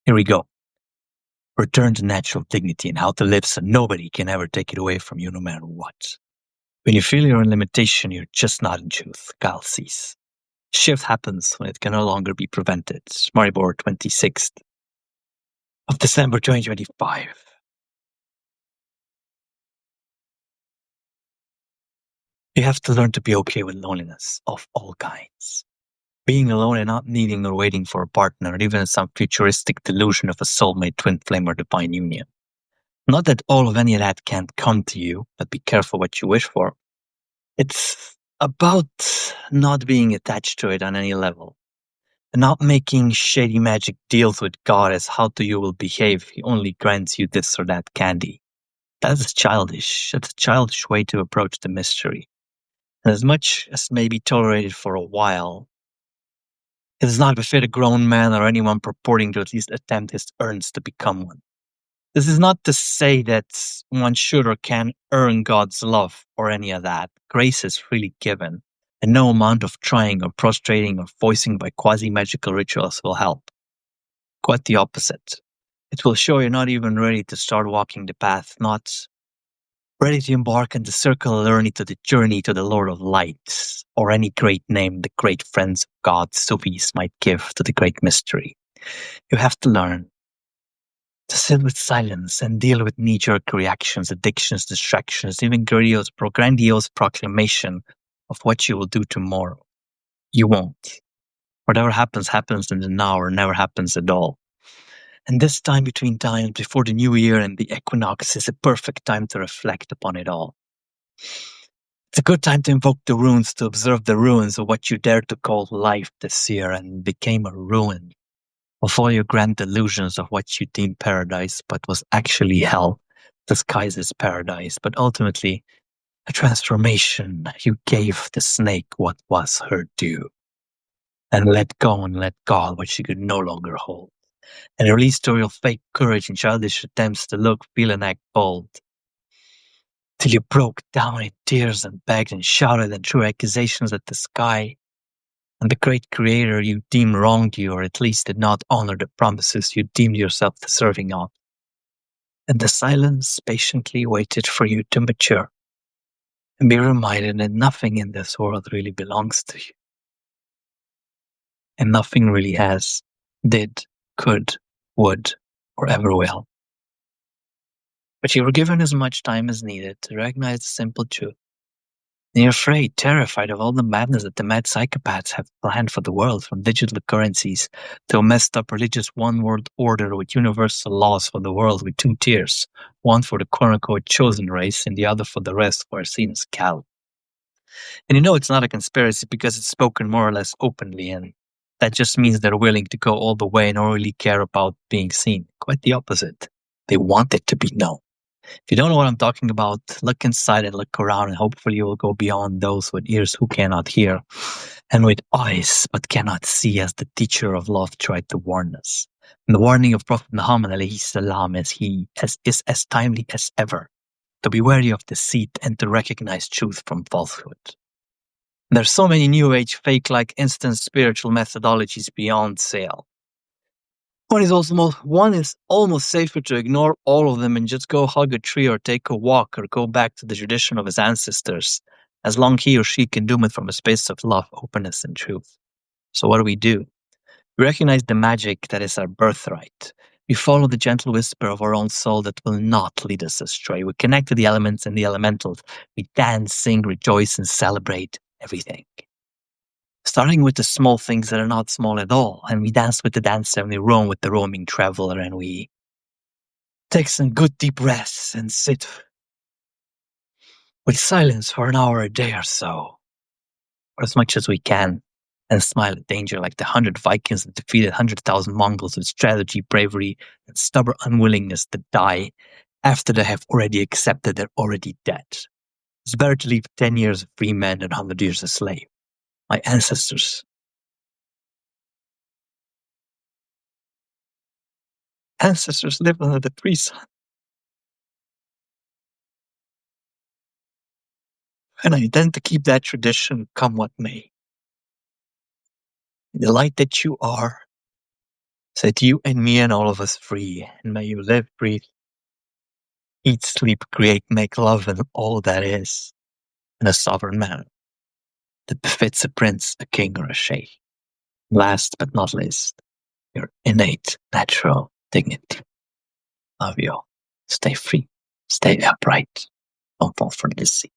Here we go. Return to natural dignity and how to live so nobody can ever take it away from you no matter what. When you feel your own limitation, you're just not in truth. Kyle sees. Shift happens when it can no longer be prevented. Maribor, 26th of December 2025. You have to learn to be okay with loneliness of all kinds. Being alone and not needing or waiting for a partner, or even some futuristic delusion of a soulmate, twin flame, or divine union. Not that all of any of that can't come to you, but be careful what you wish for. It's about not being attached to it on any level. And not making shady magic deals with God as how to you will behave if He only grants you this or that candy. That is childish. That's a childish way to approach the mystery. And as much as may be tolerated for a while, it does not befit a grown man or anyone purporting to at least attempt his earns to become one. This is not to say that one should or can earn God's love or any of that. Grace is freely given, and no amount of trying or prostrating or voicing by quasi-magical rituals will help. Quite the opposite. It will show you're not even ready to start walking the path, not ready to embark on the circle journey to the Lord of Light, or any great name the great friends of God Sufis might give to the great mystery. You have to learn to sit with silence and deal with knee-jerk reactions, addictions, distractions, even grandiose proclamation of what you will do tomorrow. You won't. Whatever happens, happens in the now or never happens at all. And this time between times, before the new year and the equinox, is a perfect time to reflect upon it all. It's a good time to invoke the runes, to observe the ruins of what you dared to call life this year and became a ruin of all your grand delusions of what you deemed paradise, but was actually hell, disguised as paradise, but ultimately a transformation. You gave the snake what was her due, and let go and let God what she could no longer hold, and released all your fake courage and childish attempts to look, feel, and act bold, till you broke down in tears and begged and shouted and threw accusations at the sky. And the great creator you deemed wronged you, or at least did not honor the promises you deemed yourself deserving of. And the silence patiently waited for you to mature and be reminded that nothing in this world really belongs to you. And nothing really has, did, could, would, or ever will. But you were given as much time as needed to recognize the simple truth. And you're afraid, terrified of all the madness that the mad psychopaths have planned for the world, from digital currencies to a messed up religious one-world order with universal laws for the world with two tiers, one for the quote-unquote chosen race and the other for the rest who are seen as cattle. And you know it's not a conspiracy because it's spoken more or less openly, and that just means they're willing to go all the way and don't really care about being seen. Quite the opposite. They want it to be known. If you don't know what I'm talking about, look inside and look around, and hopefully you will go beyond those with ears who cannot hear and with eyes but cannot see, as the teacher of love tried to warn us. And the warning of Prophet Muhammad alayhi salam is as timely as ever, to be wary of deceit and to recognize truth from falsehood. There's so many new age fake-like instant spiritual methodologies beyond sale. One is almost safer to ignore all of them and just go hug a tree or take a walk or go back to the tradition of his ancestors, as long he or she can do it from a space of love, openness, and truth. So what do? We recognize the magic that is our birthright. We follow the gentle whisper of our own soul that will not lead us astray. We connect to the elements and the elementals. We dance, sing, rejoice, and celebrate everything. Starting with the small things that are not small at all. And we dance with the dancer, and we roam with the roaming traveler, and we take some good deep breaths and sit with silence for an hour a day or so, or as much as we can, and smile at danger like the 100 Vikings that defeated 100,000 Mongols with strategy, bravery, and stubborn unwillingness to die after they have already accepted they're already dead. It's better to live 10 years a free man than 100 years a slave. My ancestors lived under the free sun. And I intend to keep that tradition come what may. The light that you are, Set you and me and all of us free, and may you live, breathe, eat, sleep, create, make love, and all that is, in a sovereign manner that befits a prince, a king, or a sheikh. Last but not least, your innate, natural dignity. Love you all. Stay free. Stay upright. Don't fall for deceit.